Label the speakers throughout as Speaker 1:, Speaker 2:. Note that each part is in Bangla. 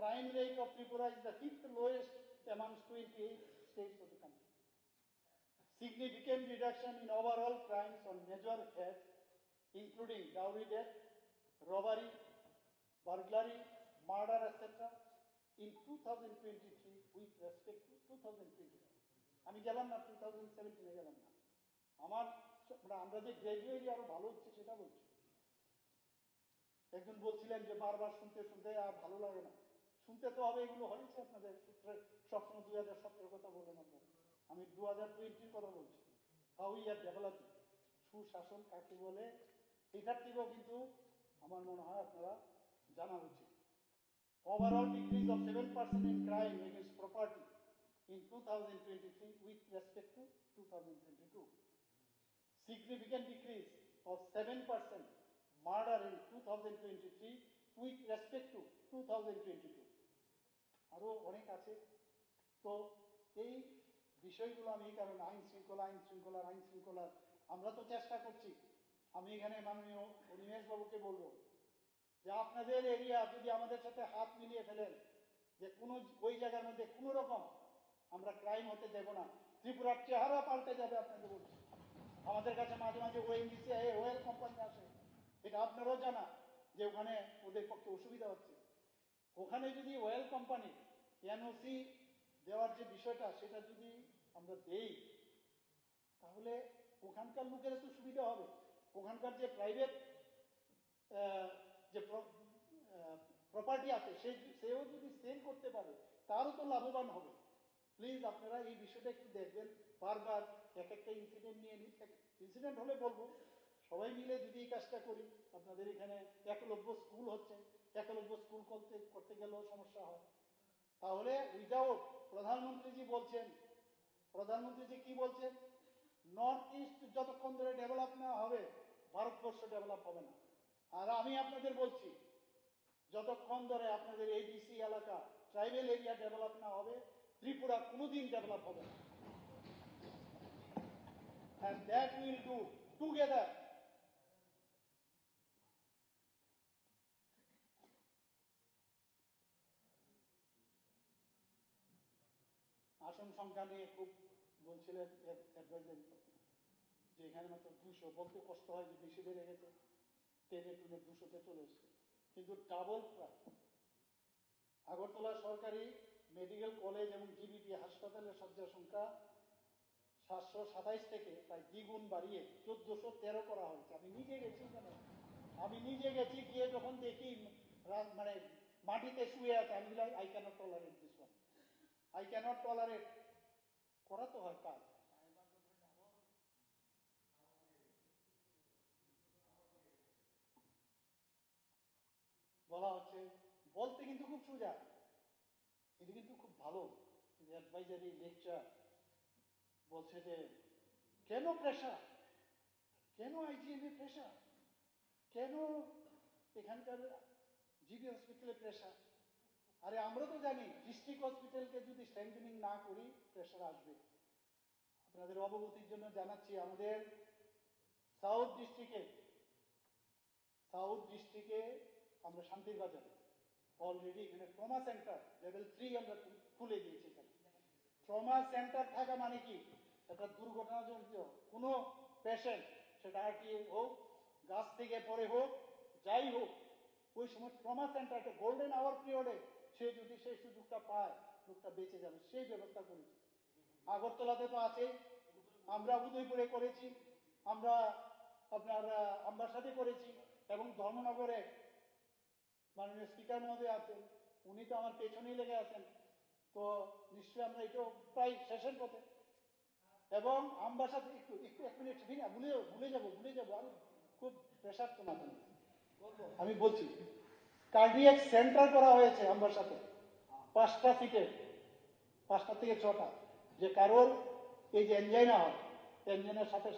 Speaker 1: crime rate of Tripura is the 5th lowest amongst 28 states of the country. Significant reduction in overall crimes on major heads, including dowry debt, robbery, burglary, murder, etc. in 2023 with respect to 2022. আমি গেলাম না 2017 এ গেলাম না, আমরা যে গ্রাজুয়েটলি আরো ভালো হচ্ছে সেটা বলছি। একজন বলছিলেন যে বারবার শুনতে শুনতে আর ভালো লাগে না, শুনতে তো হবে, এগুলো হয়েছে আপনাদের সূত্রে সবসময় 2017 কথা বলেন আপনারা, আমি 2020 কথা বলছি। হাউ উই আর ডেভেলপিং, সুশাসন কাকে বলে এটার থেকেও কিন্তু আমার মনে হয় আপনারা জানা উচিত। Overall decrease of 7% in crime against property in 2023 with respect to 2022. Significant decrease of 7% murder in 2023 with respect to 2022. আরো অনেক আছে। তো এই বিষয়গুলো আমি এই কারণে আইন শৃঙ্খলা আমরা তো চেষ্টা করছি। আমি এখানে মাননীয় অনিমেষ বাবুকে বলবো যে আপনাদের এরিয়া যদি আমাদের সাথে হাত মিলিয়ে ফেলেন যে কোনো ওই জায়গার মধ্যে কোনো রকম আমরা ক্রাইম হতে দেব না, ত্রিপুরার চেহারা পাল্টে যাবে। আপনাকে বলছি, আমাদের কাছে মাঝে মাঝে ওএনজিসি ওয়েল কোম্পানি আসে, এটা আপনারাও জানা যে ওখানে ওদের পক্ষে অসুবিধা হচ্ছে। ওখানে যদি ওয়েল কোম্পানি এনওসি দেওয়ার যে বিষয়টা সেটা যদি আমরা দেই তাহলে ওখানকার লোকের তো সুবিধা হবে, ওখানকার যে প্রাইভেট যে প্রপার্টি আছে সেও যদি সেল করতে পারে তারও তো লাভবান হবে। প্লিজ আপনারা এই বিষয়টা একটু দেখবেন, বারবার এক একটা ইনসিডেন্ট নিয়ে ইনসিডেন্ট হলে বলবো সবাই মিলে যদি এই কাজটা করি। আপনাদের এখানে একলব্য স্কুল হচ্ছে, একলব্য স্কুল করতে গেলেও সমস্যা হয়। তাহলে উইদাউট প্রধানমন্ত্রীজি কি বলছেন, নর্থ ইস্ট যতক্ষণ ধরে ডেভেলপ না হবে ভারতবর্ষ ডেভেলপ হবে না। আর আমি আপনাদের বলছি যতক্ষণ ধরে আপনাদের এডিসি এলাকা ট্রাইবেল এরিয়া ডেভেলপ না হবে ত্রিপুরা কোনোদিন ডেভেলপ হবে না। And that we will do together. আসন সংখ্যা নিয়ে খুব বলছিলেন অ্যাডভাইজারি, যে এখানে মাত্র 200, বলতে কষ্ট হয় যে বেশি বেড়ে গেছে, টেনে 200-তে চলে এসছে, কিন্তু ডাবল প্রায়। আগরতলা সরকারি মেডিকেল কলেজ এবং জিবিপি হাসপাতালের শয্যা সংখ্যা 727 থেকে প্রায় দ্বিগুণ বাড়িয়ে 1413 করা হয়েছে। আমি নিজে গেছি গিয়ে যখন দেখি মানে মাটিতে শুয়ে আছে, আমি বলি I cannot tolerate this one, I cannot tolerate. করা তো হয় কাজ। বলা হচ্ছে, বলতে কিন্তু খুব সোজা, এটা কিন্তু খুব ভালো অ্যাডভাইজারি লেকচার। বলছে যে কেন প্রেশার, কেন আইজিএমে প্রেশার, কেন এখানকার জিবি হসপিটালে প্রেশার। আরে আমরা তো জানি ডিস্ট্রিক্ট হসপিটালকে যদি স্ট্রেংথেনিং না করি প্রেশার আসবে। আপনাদের অবগতির জন্য জানাচ্ছি, আমাদের সাউথ ডিস্ট্রিক্টে আমরা শান্তির বাজারে অলরেডি এখানে ট্রমা সেন্টার লেভেল 3 আমরা খুলে দিয়েছি। এখানে ট্রমা সেন্টার থাকা মানে কি, একটা দুর্ঘটনাজনিত কোনো পেশেন্ট, সেটা আরটিআই হোক, গাছ থেকে পড়ে হোক, যাই হোক, ওই সময় ট্রমা সেন্টার একটা গোল্ডেন আওয়ার পিরিয়ডে সে যদি সেই সুযোগটা পায় লোকটা বেঁচে যাবে, সেই ব্যবস্থা করেছি। আগরতলাতে তো আছে, আমরা উদয়পুরে করেছি, আমরা আপনার আমবাসাতে করেছি, এবং ধর্মনগরে মাননীয় স্পিকার মহোদয় আছেন, উনি তো আমার পেছনেই লেগে আছেন, তো নিশ্চয়ই আমরা এটাও প্রায় শেষের পথে। এবং আমবাসাতে একটু 1 মিনিট ভুলে যাবো আমি খুব প্রেশার তো মাথা, আমি বলছি কার্ডিয়াক সেন্টার করা হয়েছে আমবাসাতে 5টা সিটের, 5টা থেকে 6টা, যে কারোর এই যে এনজাইনা হয়, এনজাইনার সাথে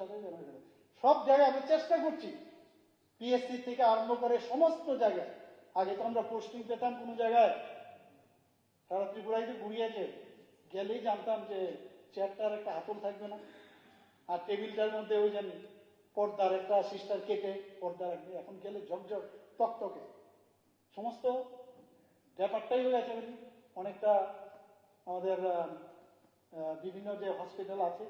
Speaker 1: সব জায়গায় আমরা চেষ্টা করছি, পিএসসি থেকে আরম্ভ করে সমস্ত জায়গায়। আগে তো আমরা পোস্টিং পেতাম কোনো জায়গায়, সারা ত্রিপুরায় ঘুরিয়েছে, গেলেই জানতাম যে চেয়ারটার একটা হাতল থাকবে না, আর টেবিলটার মধ্যে ওই জানি পর্দার একটা সিস্টার কেটে পর্দা রাখবে। এখন গেলে ঝকঝক তকতকে, সমস্ত ব্যাপারটাই হয়ে গেছে অনেকটা আমাদের বিভিন্ন যে হসপিটাল আছে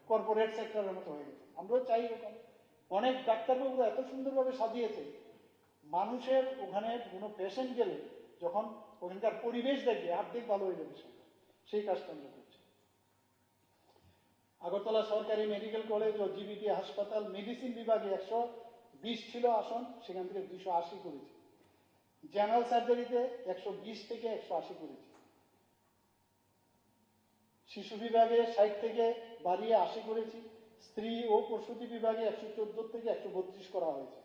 Speaker 1: কর্পোরেট সেক্টরের মতো হয়ে গেছে। আমরাও চাই এরকম। অনেক ডাক্তারবাবুরা এত সুন্দরভাবে সাজিয়েছে, মানুষের ওখানে কোনো পেশেন্ট গেলে যখন ওখানকার পরিবেশ দেখবে অর্ধেক ভালো হয়ে যাবে সেই কাজটা আমরা করছি। আগরতলা সরকারি মেডিকেল কলেজ ও জিবিটি হাসপাতাল মেডিসিন বিভাগে 120 ছিল আসন, সেখান থেকে 280 করেছি। জেনারেল সার্জারিতে 120 থেকে 180 করেছি। শিশু বিভাগে 60 থেকে বাড়িয়ে 80 করেছি। স্ত্রী ও প্রসূতি বিভাগে 114 থেকে 132 করা হয়েছে।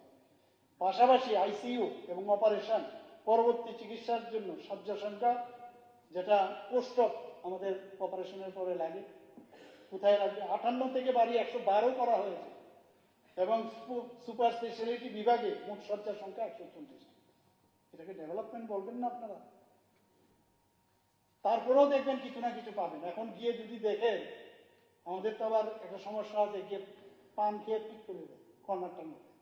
Speaker 1: পাশাপাশি আইসিইউ এবং অপারেশন পরবর্তী চিকিৎসার জন্য শয্যা সংখ্যা, যেটা পোস্ট অপ আমাদের অপারেশনের পরে লাগে, কোথায় লাগবে, 58 থেকে বাড়িয়ে 112 করা হয়েছে। এবং সুপার স্পেশালিটি বিভাগে মোট শয্যা সংখ্যা 134। এটাকে ডেভেলপমেন্ট বলবেন না আপনারা? তারপরেও দেখবেন কিছু না কিছু পাবেন। এখন গিয়ে যদি দেখেন, আমাদের তো আবার একটা সমস্যা আছে, গিয়ে পান খেয়ে পিক ফেলে দেয় কর্নারটার মধ্যে।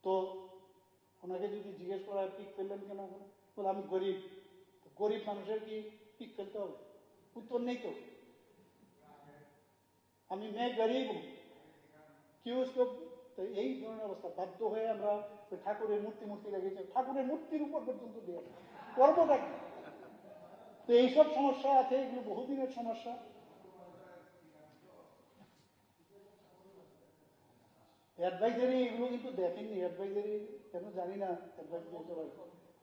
Speaker 1: তো ওনাকে যদি জিজ্ঞেস করা হয় পিক ফেললেন কেন, বলে আমি গরিব। গরিব মানুষের কি পিক ফেলতে হবে? উত্তর নেই তো। আমি মেয়ে গরিব কি उसको। তো এই ধরনের অবস্থা, বাধ্য হয়ে আমরা ঠাকুরের মূর্তি রেখেছি, ঠাকুরের মূর্তির উপর পর্যন্ত দিয়ে করবোটা কি? তো এইসব সমস্যা আছে, এগুলো বহুদিনের সমস্যা। অ্যাডভাইজারি এগুলো কিন্তু দেখেননি, অ্যাডভাইজারি কেন জানি না। অ্যাডভাইজারি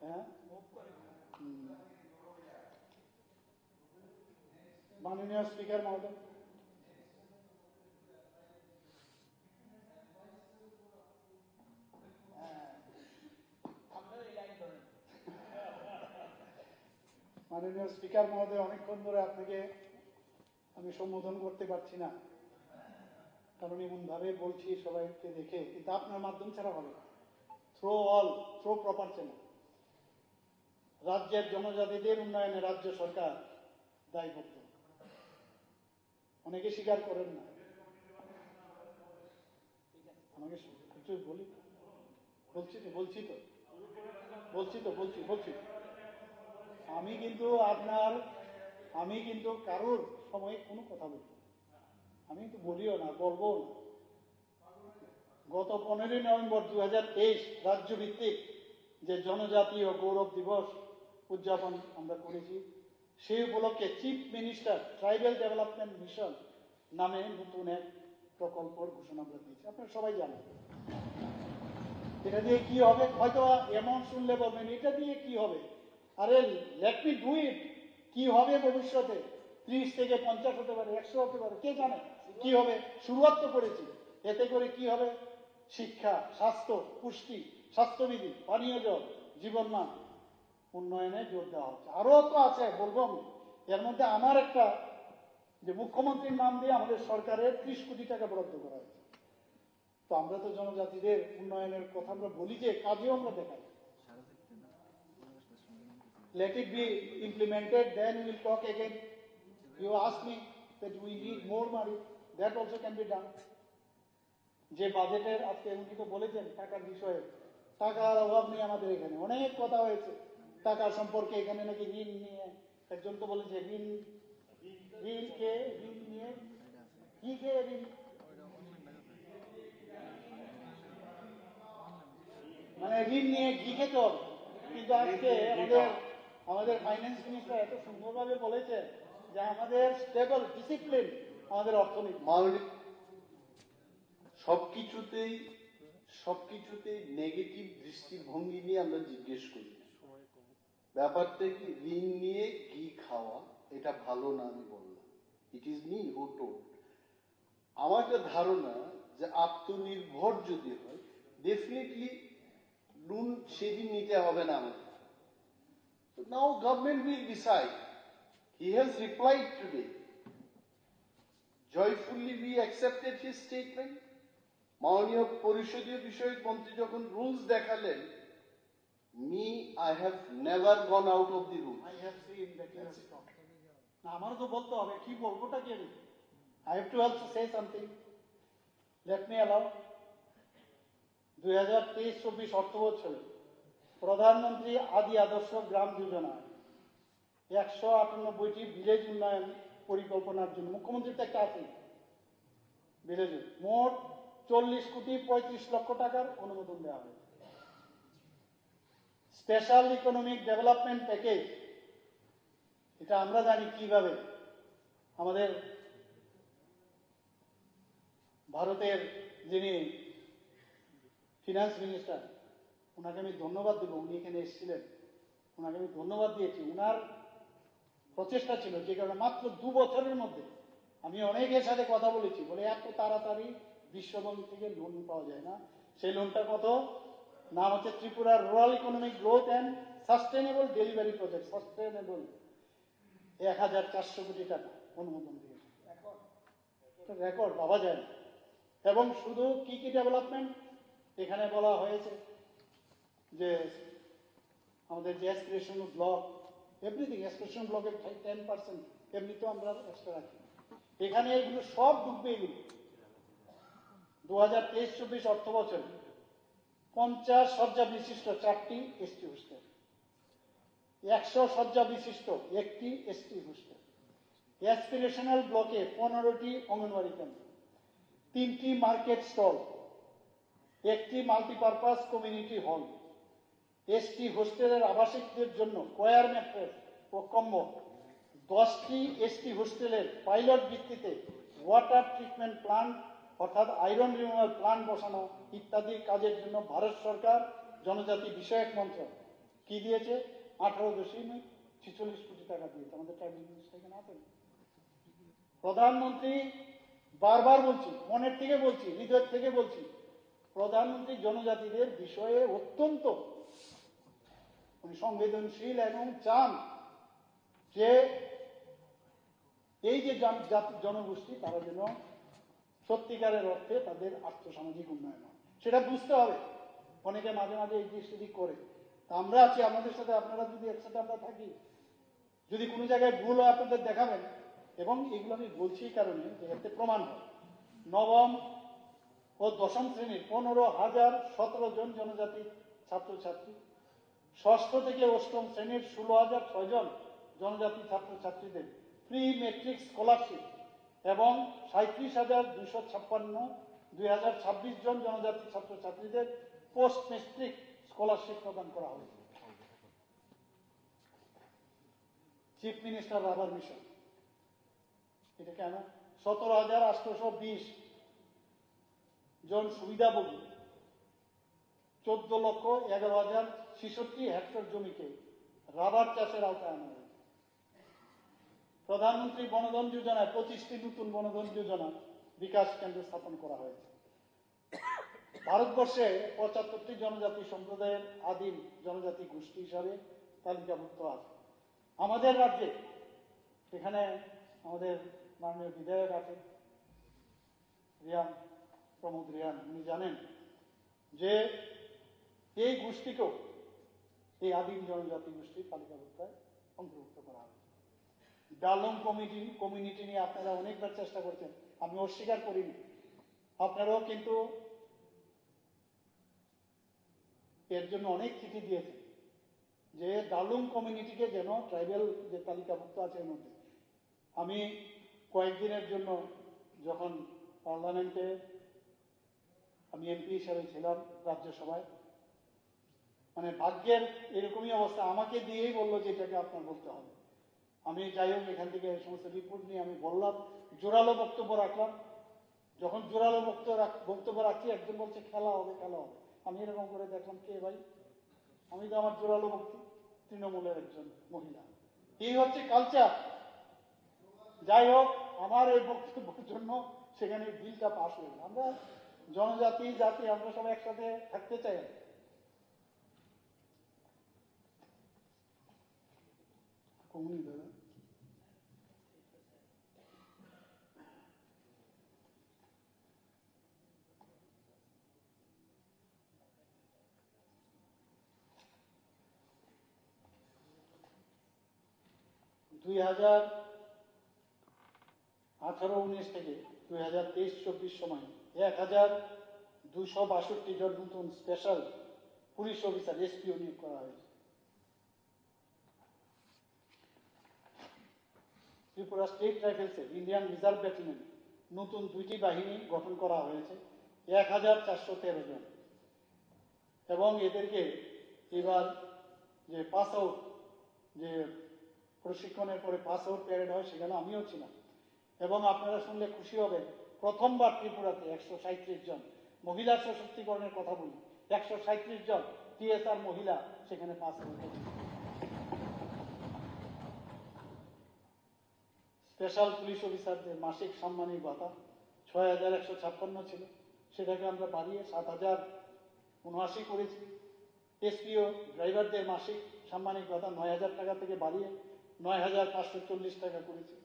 Speaker 1: হ্যাঁ, মাননীয় স্পিকার মহোদয়, মাননীয় স্পিকার মহোদয়, অনেকক্ষণ ধরে আপনাকে আমি সম্বোধন করতে পারছি না, কারণ এমন ভাবে বলছি সবাইকে দেখে, কিন্তু আপনার মাধ্যম ছাড়া হবে। Through proper channel. রাজ্যের জনজাতিদের উন্নয়নে রাজ্য সরকার দায়বদ্ধ। অনেকে স্বীকার করেন না। আমাকে কিছু বলছি। আমি কিন্তু কারোর সময়ে কোনো কথা বলি, আমি কিন্তু বলিও না, বলবো না। গত 15 নভেম্বর 2023 রাজ্যভিত্তিক যে জনজাতীয় গৌরব দিবস উদযাপন আমরা করেছি, সেই উপলক্ষে chief minister tribal development mission নামে নতুন এক প্রকল্পের ঘোষণা আমরা দিয়েছি। আপনারা সবাই জানেন। এটা দিয়ে কি হবে? হয়তো এমন শুনলে বলবেন এটা দিয়ে কি হবে, আরে লেট মি ডু ইট। কি হবে ভবিষ্যতে? 30 থেকে 50 হতে পারে, 100 হতে পারে, কে জানে কি হবে। শুরুয়াত তো করেছি। এতে করে কি হবে? শিক্ষা, স্বাস্থ্য, পুষ্টি, স্বাস্থ্যবিধি, পানীয় জল, জীবনমান উন্নয়নে জোর দেওয়া হচ্ছে। আরো তো আছে, বলবো আমি। এর মধ্যে আমার একটা, যে মুখ্যমন্ত্রীর নাম দিয়ে আমাদের সরকারের 30 কোটি টাকা বরাদ্দ করা হয়েছে। তো আমরা তো জনজাতিদের উন্নয়নের কথা আমরা বলি, যে কাজেও আমরা দেখাই। Let it be implemented, then we will talk again. You ask me that we need more money, that also can be done. যে বাজেটের আজকে উনি তো বলেছেন টাকার বিষয়ে, টাকার অভাব নেই আমাদের এখানে। অনেক কথা হয়েছে টাকা সম্পর্কে। এখানে নাকি ঋণ নিয়ে, একজন তো বলেছে ঋণ খেয়ে ঋণ নিয়ে কি খেয়ে ঋণ, মানে ঋণ নিয়ে ঘি খেতে হবে। কিন্তু আজকে আমাদের ফাইন্যান্স মিনিস্টার এত সুন্দরভাবে বলেছে যে আমাদের স্টেবল ডিসিপ্লিন আমাদের অর্থনীতি।
Speaker 2: সবকিছুতেই নেগেটিভ দৃষ্টিভঙ্গি নিয়ে আমরা জিজ্ঞেস করি। ব্যাপারটা কি, ঋণ নিয়ে ঘি খাওয়া এটা ভালো না আমি বললাম। It is me who told. আমার একটা ধারণা যে আত্মনির্ভর যদি হয়, ডেফিনেটলি লোন সেদিন নিতে হবে না আমাদের। Now government will decide. He has replied today. Joyfully we accepted his statement. মাননীয় পরিষদীয় বিষয়ক মন্ত্রী যখন রুলস দেখালেন, I have never gone out of the rules.
Speaker 1: I have seen that you have talked. না, আমারও তো বলতে হবে, কি বলবোটা কি আমি? I have to also say something. Let me allow. 2023-24 অর্থ বছরে প্রধানমন্ত্রী আদি আদর্শ গ্রাম যোজনা 198টি ভিলেজ উন্নয়ন পরিকল্পনার জন্য মুখ্যমন্ত্রীর তো একটা আছে ভিলেজ, মোট 40,35,00,000 টাকার অনুমোদন দেওয়া হয়েছে। স্পেশাল ইকোনমিক ডেভেলপমেন্ট প্যাকেজ, এটা আমরা জানি কিভাবে আমাদের ভারতের যিনি ফিনান্স মিনিস্টার, ওনাকে আমি ধন্যবাদ দেব, উনি এখানে এসেছিলেন, ওনাকে আমি ধন্যবাদ দিয়েছি। উনার প্রচেষ্টা ছিল, যে কারণে মাত্র 2 বছরের মধ্যে, আমি অনেকের সাথে কথা বলেছি, বলে এত তাড়াতাড়ি বিশ্বব্যাংক থেকে লোন পাওয়া যায় না। সেই লোনটা কত, নাম হচ্ছে Tripura rural economic growth and sustainable delivery project, sustainable, 1,400 কোটি টাকা অনুমোদন দিয়েছে, রেকর্ড ভাবা যায় না। এবং শুধু কি কি ডেভেলপমেন্ট এখানে বলা হয়েছে, যে আমাদের যে অ্যাসপিরেশন ব্লক, এভরিথিং, অ্যাসপিরেশন ব্লকের 10% এমনি তো আমরা এক্সট্রা রাখি, এখানে এগুলো সব ঢুকবে। এগুলো 2023-24 অর্থ বছরে 50 শয্যা বিশিষ্ট 4টি এসটি হোস্টেল, 100 শয্যা বিশিষ্ট 1টি এসটি হোস্টেল, অ্যাসপিরেশনাল ব্লকে 15টি অঙ্গনওয়াড়ি কেন্দ্র, 3টি মার্কেট স্টল, 1টি মাল্টিপারপাস কমিউনিটি হল, এসটি হোস্টেলের আবাসিকদের জন্য কোয়ার ম্যাট্রেস ও কম্বল, 10টি এসটি হোস্টেলের পাইলট ভিত্তিতে ওয়াটার ট্রিটমেন্ট প্লান্ট অর্থাৎ আয়রন রিমুভাল প্লান্ট বসানো ইত্যাদি কাজের জন্য ভারত সরকার জনজাতি বিষয়ক মন্ত্রক কি দিয়েছে, 18.46 কোটি টাকা দিয়েছে। আমাদের ট্রাইবাল মিনিস্টার এখানে আছেন। প্রধানমন্ত্রী, বারবার বলছি, মনের থেকে বলছি, হৃদয় থেকে বলছি, প্রধানমন্ত্রী জনজাতিদের বিষয়ে অত্যন্ত উনি সংবেদনশীল এবং চান যে এই যে জনগোষ্ঠী তারা যেন সত্যিকারের অর্থে তাদের আর্থসামাজিক উন্নয়ন হয়, সেটা বুঝতে হবে। অনেকে মাঝে মাঝে এই দৃষ্টি করে, আমরা আছি আমাদের সাথে, আপনারা যদি একসাথে আমরা থাকি, যদি কোনো জায়গায় ভুল হয় আপনাদের দেখাবেন। এবং এগুলো আমি বলছি এই কারণে যে এতে প্রমাণ হয়, নবম ও দশম শ্রেণীর 15,017 জন জনজাতি ছাত্রছাত্রী, ষষ্ঠ থেকে অষ্টম শ্রেণীর 16,006 জন জনজাতি ছাত্রছাত্রীদের প্রি মেট্রিক স্কলারশিপ এবং 37,256 2026 জন জনজাতি ছাত্রছাত্রীদের পোস্ট মেট্রিক স্কলারশিপ প্রদান করা হয়েছে। চিফ মিনিস্টার রাবার মিশন, এটা কেন, 17,820 জন সুবিধাভোগী, 14,11,066 হেক্টর জমিকে রাবার চাষের আওতায় আনা হয়েছে। প্রধানমন্ত্রী বনধন যোজনায় 25টি নতুন বনধন যোজনা বিকাশ কেন্দ্র স্থাপন করা হয়েছে। ভারতবর্ষে 75টি জনজাতি সম্প্রদায়ের আদিম জনজাতি গোষ্ঠী হিসাবে তালিকাভুক্ত আছে। আমাদের রাজ্যে এখানে আমাদের মাননীয় বিধায়ক আছে রিয়ান, প্রমোদ রিয়ান, উনি জানেন যে এই গোষ্ঠীকেও এই আদিম জনজাতি গোষ্ঠীর তালিকাভুক্তায় অন্তর্ভুক্ত করা হবে। ডালং কমিউনিটি নিয়ে আপনারা অনেকবার চেষ্টা করছেন, আমি অস্বীকার করিনি, আপনারাও কিন্তু এর জন্য অনেক চিঠি দিয়েছেন যে ডালং কমিউনিটিকে যেন ট্রাইবাল যে তালিকাভুক্ত আছে এর মধ্যে। আমি কয়েকদিনের জন্য যখন পার্লামেন্টে আমি এমপি হিসাবে ছিলাম রাজ্যসভায়, মানে ভাগ্যের এরকমই অবস্থা, আমাকে দিয়েই বললো যে এটাকে আপনার বলতে হবে। আমি যাই হোক এখান থেকে এই সমস্ত রিপোর্ট নিয়ে আমি বললাম, জোরালো বক্তব্য রাখলাম। যখন জোরালো বক্তব্য রাখছি একজন বলছে খেলা হবে খেলা হবে, আমি এরকম করে দেখলাম কে ভাই, আমি তো আমার জোরালো বক্তব্য তৃণমূলের একজন মহিলা। এই হচ্ছে কালচার। যাই হোক, আমার এই বক্তব্যের জন্য সেখানে বিলটা পাস হয়ে গেল। আমরা জনজাতি জাতি আমরা সবাই একসাথে থাকতে চাই। কমুনি দাদা, দুই 2018-19 থেকে 2023-24 সময় 1,262 জন নতুন স্পেশাল পুলিশ অফিসার এসপিও নিয়োগ করা হয়েছে। ত্রিপুরা স্টেট রাইফেলসে ইন্ডিয়ান রিজার্ভ ব্যাটালিয়ন নতুন 2টি বাহিনী গঠন করা হয়েছে, 1413 জন, এবং এদেরকে এবার যে পাস আউট, যে প্রশিক্ষণের পরে পাস আউট প্যারেড হয়, সেখানে আমিও ছিলাম। এবং আপনারা শুনলে খুশি হবেন, প্রথমবার ত্রিপুরাতে 137 জন মহিলা সশক্তিকরণের কথা বলি, 137 জন টিএসআর মহিলা সেখানে পাস আউট হয়েছে। স্পেশাল পুলিশ অফিসারদের মাসিক সাম্মানিক ভাতা 6156 ছিল, সেটাকে আমরা বাড়িয়ে 7079 করেছি। এসপিও ড্রাইভারদের মাসিক সাম্মানিক ভাতা 9000 টাকা থেকে বাড়িয়ে 9540 টাকা করেছি।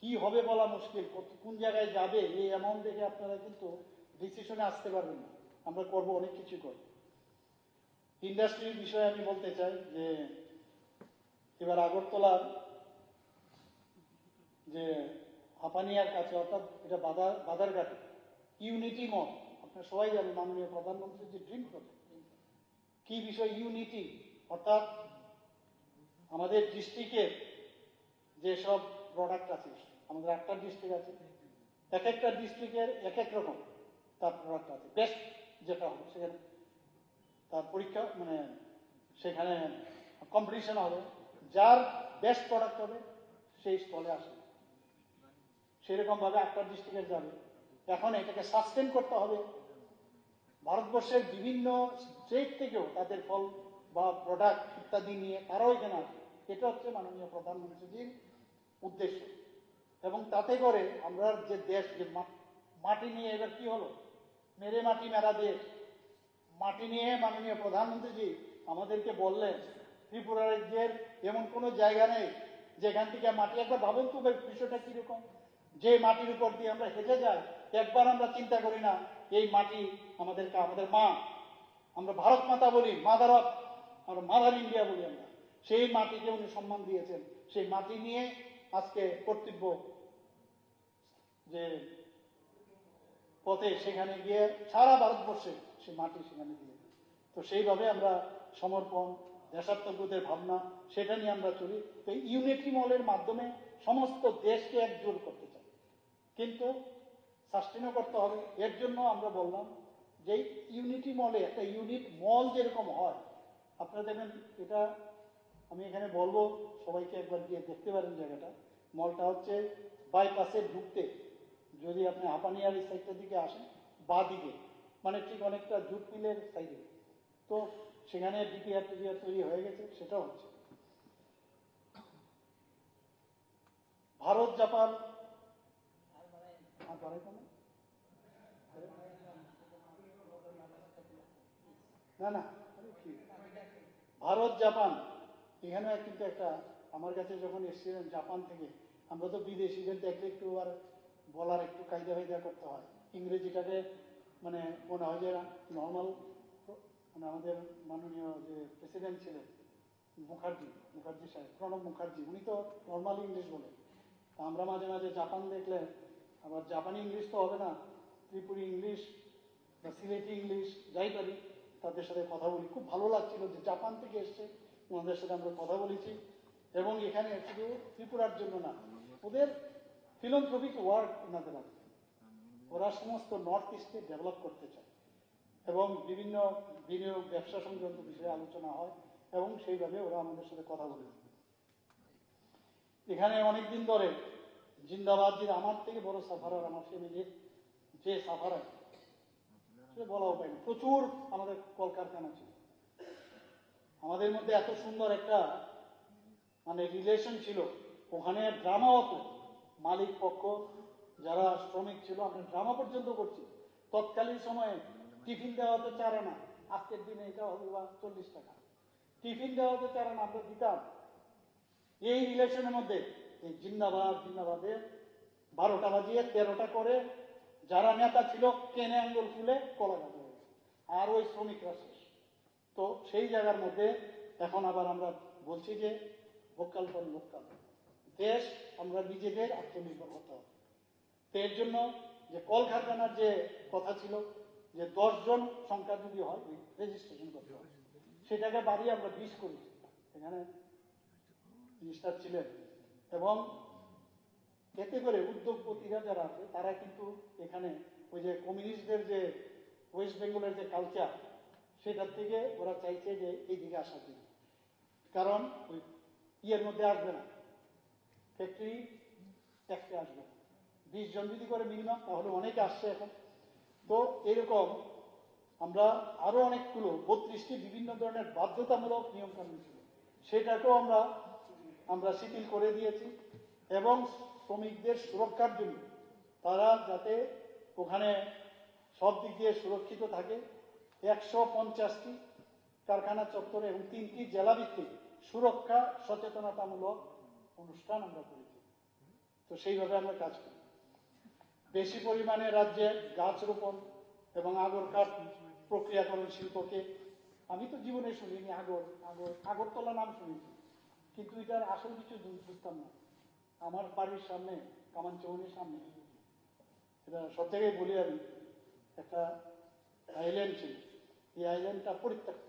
Speaker 1: কি হবে বলা মুশকিল, কোন জায়গায় যাবে এই অ্যামাউন্ট দেখে আপনারা কিন্তু ডিসিশনে আসতে পারবেন না। আমরা করবো, অনেক কিছু করবো। ইন্ডাস্ট্রির বিষয়ে আমি বলতে চাই যে এবার আগরতলার যে হাপানিয়ার কাছে, অর্থাৎ এটা বাদারঘাটে ইউনিটি মল, আপনারা সবাই জানেন মাননীয় প্রধানমন্ত্রীর যে ড্রিম প্রজেক্ট। কি বিষয় ইউনিটি, অর্থাৎ আমাদের ডিস্ট্রিক্টের যেসব প্রোডাক্ট আছে, আমাদের 8টা ডিস্ট্রিক্ট আছে, এক একটা ডিস্ট্রিক্টের এক এক রকম তার প্রোডাক্ট আছে। বেস্ট যেটা হবে সেখানে তার পরীক্ষা, মানে সেখানে কম্পিটিশন হবে, যার বেস্ট প্রোডাক্ট হবে সেই স্টলে আসে। সেরকম ভাবে 8টা ডিস্ট্রিক্টের যাবে। এখন এটাকে সাস্টেন করতে হবে, ভারতবর্ষের বিভিন্ন স্টেট থেকেও তাদের ফল বা প্রোডাক্ট ইত্যাদি নিয়ে তারাও এখানে আসবে। এটা হচ্ছে মাননীয় প্রধানমন্ত্রীজির উদ্দেশ্য। এবং তাতে করে আমরা যে দেশ, যে মাটি নিয়ে এবার কি হলো, মেরে মাটি মেরা দেশ, মাটি নিয়ে মাননীয় প্রধানমন্ত্রীজি আমাদেরকে বললেন ত্রিপুরা রাজ্যের এমন কোনো জায়গা নেই যেখান থেকে মাটি, একবার ভাবুন তো বিষয়টা কিরকম, যে মাটির উপর দিয়ে আমরা হেঁটে যাই, একবার আমরা চিন্তা করি না এই মাটি আমাদেরকে, আমাদের মা, আমরা ভারত মাতা বলি, মাদার অফ, আমরা মাদার ইন্ডিয়া বলি আমরা, সেই মাটিকে উনি সম্মান দিয়েছেন। সেই মাটি নিয়ে আজকে কর্তব্য যে পথে, সেখানে গিয়ে সারা ভারতবর্ষে সেই মাটি সেখানে দিয়ে, তো সেইভাবে আমরা সমর্পণ, দেশাত্মবোধের ভাবনা, সেটা নিয়ে আমরা চলি। তো ইউনিটি মলের মাধ্যমে সমস্ত দেশকে একজোট করতে চাই, কিন্তু সাস্টেনও করতে হবে। এর জন্য আমরা বললাম যে ইউনিটি মলে একটা ইউনিট মল যেরকম হয়, আপনারা দেখবেন, এটা আমি এখানে বলবো, সবাইকে একবার গিয়ে দেখতে পারেন জায়গাটা। মলটা হচ্ছে বাইপাসে ঢুকতে, যদি আপনি হাপানিয়ার এই সাইডটার দিকে আসেন, বা দিকে, মানে ঠিক অনেকটা জুট মিলের সাইডে, তো সেখানে ডিপিআর টিপিআর তৈরি হয়ে গেছে, সেটা হচ্ছে। ভারত জাপান, না না, ভারত জাপান, এখানে কিন্তু একটা, আমার কাছে যখন এসেছিলেন জাপান থেকে, আমরা তো বিদেশিদের দেখলে একটু আর বলার একটু কায়দা ফায়দা করতে হয়, ইংরেজিটাকে মানে মনে হয় যে নর্মাল, মানে আমাদের মাননীয় যে প্রেসিডেন্ট ছিলেন মুখার্জি সাহেব, প্রণব মুখার্জি, উনি তো নর্মাল ইংলিশ বলেন। তা আমরা মাঝে মাঝে জাপান দেখলে আবার জাপানি ইংলিশ তো হবে না, ত্রিপুরি ইংলিশ বা সিলেটি ইংলিশ যাই পারি তাদের সাথে কথা বলি। খুব ভালো লাগছিল যে জাপান থেকে এসছে, ওনাদের সাথে আমরা কথা বলেছি। এবং এখানে শুধু ত্রিপুরার জন্য না, ওদের ফিলান্থ্রপিক ওয়ার্ক ওনাদের আছে, ওরা সমস্ত নর্থ ইস্টে ডেভেলপ করতে চায়, এবং বিভিন্ন বিনিয়োগ, ব্যবসা সংক্রান্ত বিষয়ে আলোচনা হয়, এবং সেইভাবে ওরা আমাদের সাথে কথা বলে। এখানে অনেকদিন ধরে জিন্দাবাদ, যে আমার থেকে বড় সাফারার, আমার ফ্যামিলির যে সাফারার, সে বলাও পাই না, প্রচুর আমাদের কলকারখানা ছিল, আমাদের মধ্যে এত সুন্দর একটা মানে রিলেশন ছিল। ওখানে ড্রামা হতো, মালিক পক্ষ যারা শ্রমিক ছিল, আমরা ড্রামা পর্যন্ত করছি। তৎকালীন সময়ে টিফিন দেওয়া হতো 4 আনা, আজকের দিনে এটা হবে 40 টাকা। টিফিন দেওয়া হতো 4 আনা, আমরা দিতাম। এই রিলেশনের মধ্যে এই জিন্দাবাদের 12টা বাজিয়ে 13টা করে যারা নেতা ছিল কেনে আঙ্গুল ফুলে কলা গাছ হয়ে গেছে, আর ওই শ্রমিকরা শেষ। তো সেই জায়গার মধ্যে এখন আবার আমরা বলছি যে ভোকাল ফর লোকাল, দেশ আমরা নিজেদের আত্মনির্ভর হতে হবে। তো এর জন্য যে কলকারখানার যে কথা ছিল, যে 10 জন সংখ্যা যদি হয় রেজিস্ট্রেশন করতে হবে, সেটাকে বাড়িয়ে আমরা 20 করেছি। এখানে মিনিস্টার ছিলেন এবং এতে করে উদ্যোগপতিরা যারা আছে তারা কিন্তু এখানে ওই যে কমিউনিস্টদের যে ওয়েস্ট বেঙ্গলের যে কালচার, সেটার থেকে ওরা চাইছে যে এইদিকে আসার জন্য, কারণ ওই ইয়ের মধ্যে আসবে না, ফ্যাক্টরি ট্যাক্সে আসবে না। 20 জন যদি করে মিনিমাম, তাহলে অনেকে আসছে এখন। তো এরকম আমরা আরো অনেকগুলো 32টি বিভিন্ন ধরনের বাধ্যতামূলক নিয়ম কানুন ছিল, সেটাকেও আমরা শিথিল করে দিয়েছি। এবং শ্রমিকদের সুরক্ষার জন্য তারা যাতে ওখানে সব দিক দিয়ে সুরক্ষিত থাকে, 150টি কারখানা চত্বরে এবং 3টি জেলাভিত্তিক সুরক্ষা সচেতনতামূলক অনুষ্ঠান আমরা করেছি। তো সেইভাবে আমরা কাজ করি। বেশি পরিমাণে রাজ্যে গাছ রোপণ এবং আগর কাঠ প্রক্রিয়াকরণ শিল্পকে, আমি তো জীবনে শুনিনি আগরতলা নাম শুনেছি, কিন্তু এটার আসল কিছু বুঝতাম না। আমার বাড়ির সামনে কামানচৌনির সামনে, এটা সব জায়গায় বলি আমি, একটা আইল্যান্ড ছিল। এই আইল্যান্ডটা পরিত্যক্ত,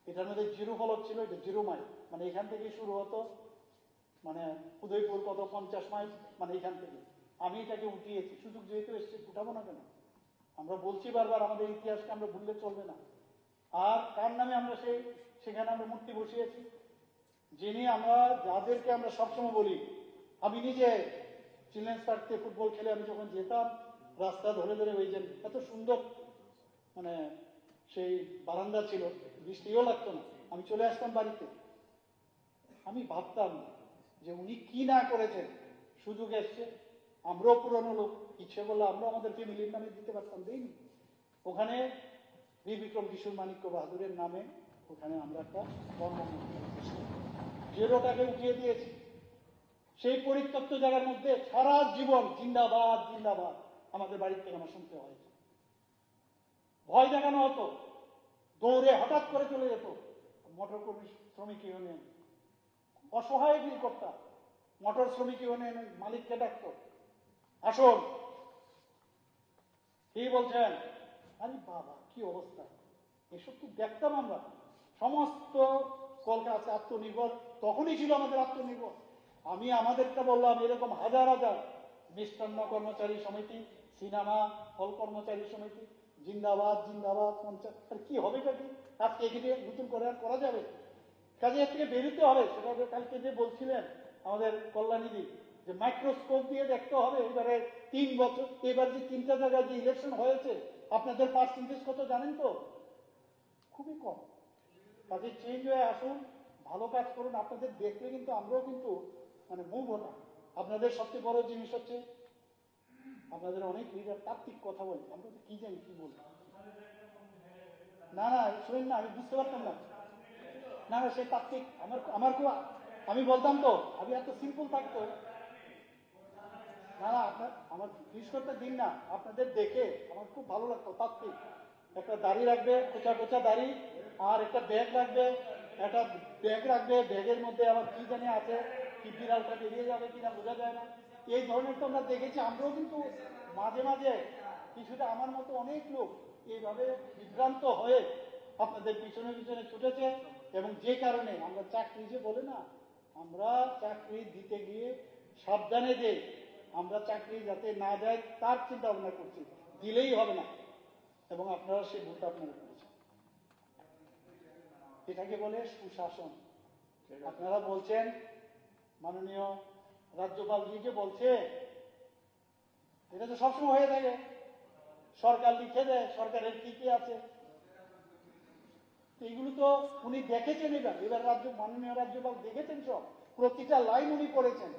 Speaker 1: এটার মধ্যে জিরো ফলক ছিল, এটা 0 মাইল, মানে এখান থেকে শুরু হতো, মানে উদয়পুর কত 50 মাইল, মানে এখান থেকে। আমি এটাকে উঠিয়েছি, সুযোগ যেহেতু এসছে উঠাবো না কেন? আমরা বলছি বারবার আমাদের ইতিহাসকে আমরা ভুললে চলবে না। আর কার নামে আমরা সেখানে আমরা মূর্তি বসিয়েছি, যিনি যাদেরকে আমরা সবসময় বলি, আমি নিজে চিলড্রেন্স পার্কে ফুটবল খেলে আমি যখন যেতাম, রাস্তা ধরে ধরে ওই যে এত সুন্দর মানে সেই বারান্দা ছিল, বৃষ্টিও লাগতো না, আমি চলে আসতাম বাড়িতে। আমি ভাবতাম যে উনি কি না করেছেন, সুযোগ এসছে, আমরাও পুরনো লোক, ইচ্ছে করলে আমরা আমাদের ফ্যামিলির নামে দিতে পারতাম, দেইনি। ওখানে বীর বিক্রম কিশোর মানিক্য বাহাদুরের নামে ওখানে আমরা একটা জেরোটাকে উঠিয়ে দিয়েছি। সেই পরিত্যক্ত জায়গার মধ্যে সারা জীবন জিন্দাবাদ জিন্দাবাদ আমাদের বাড়ির থেকে আমার শুনতে হয়েছে। ভয় দেখানো হতো, দৌড়ে হঠাৎ করে চলে যেত মোটর কর্মী শ্রমিক ইউনিয়ন, অসহায় ফিল করতাম। মোটর শ্রমিক ইউনিয়নের মালিককে ডাকত, আসুন, কি বলছেন? আরে বাবা কি অবস্থা, এসব কি দেখতাম আমরা। সমস্ত কলকাতা আত্মনির্ভর, তখনই ছিল আমাদের আত্মনির্ভর। আমি আমাদেরটা বললাম, এরকম হাজার হাজার মিষ্টান্ন কর্মচারী সমিতি, সিনেমা হল কর্মচারী সমিতি, জিন্দাবাদ জিন্দাবাদ পঞ্চায়েত, আর কি হবে কি আজকে এগিয়ে নতুন করে আর করা যাবে? কাজে এর থেকে বেরোতে হবে। সেটা কালকে যে বলছিলেন আমাদের কল্যাণীজি, যে মাইক্রোস্কোপ দিয়ে দেখতে হবে। এবারে 3 বছর, এবার যে 3টা জায়গায় যে ইলেকশন হয়েছে, আপনাদের পার্সেন্টেজ কত জানেন তো? খুবই কম। কাজে চেঞ্জ হয়ে আসুন, ভালো কাজ করুন। আপনাদের দেখলে কিন্তু আমরাও কিন্তু মানে মুভ হতাম। আপনাদের সবচেয়ে বড় জিনিস হচ্ছে আপনাদের অনেক লিডার তাত্ত্বিক কথা বলে, আমরা তো কি জানি কি বলি। না না শুনেন না, আমি বুঝতে পারতাম না। না না সে তাত্ত্বিক আমার খুব, আমি বলতাম তো আমি এত সিম্পল থাকতো। না না আমার ফিস করতে দিন না, আপনাদের দেখে আমার খুব ভালো লাগতো। তাত্ত্বিক একটা দাড়ি রাখবে, কোচা কোচা দাড়ি, আর একটা ব্যাগ রাখবে, একটা ব্যাগ রাখবে, ব্যাগের মধ্যে আবার কি জানি আছে, কি বিড়ালটা বেরিয়ে যাবে কিনা বোঝা যায় না। এই ধরনের তো আমরা দেখেছি। আমরাও কিন্তু মাঝে মাঝে কিছুটা আমার মতো অনেক লোক এইভাবে বিভ্রান্ত হয়ে আপনাদের পিছনে পিছনে ছুটেছে। এবং যে কারণে আমরা চাকরি যে বলে না, আমরা চাকরি দিতে গিয়ে সাবধানে যে আমরা চাকরি যাতে না যায় তার চিন্তা ভাবনা করছি, দিলেই হবে না। এবং আপনারা সেই ভুলটা আপনারা করেছেন। এটাকে বলে সুশাসন। আপনারা বলছেন, মাননীয় রাজ্যপাল যে বলছে, এটা তো সবসময় হয়ে থাকে, সরকার লিখে দেয় সরকারের কি কি আছে। এগুলো তো উনি দেখেছেন, এবার মাননীয় রাজ্যপাল দেখেছেন, সব প্রতিটা লাইন উনি পড়েছেন।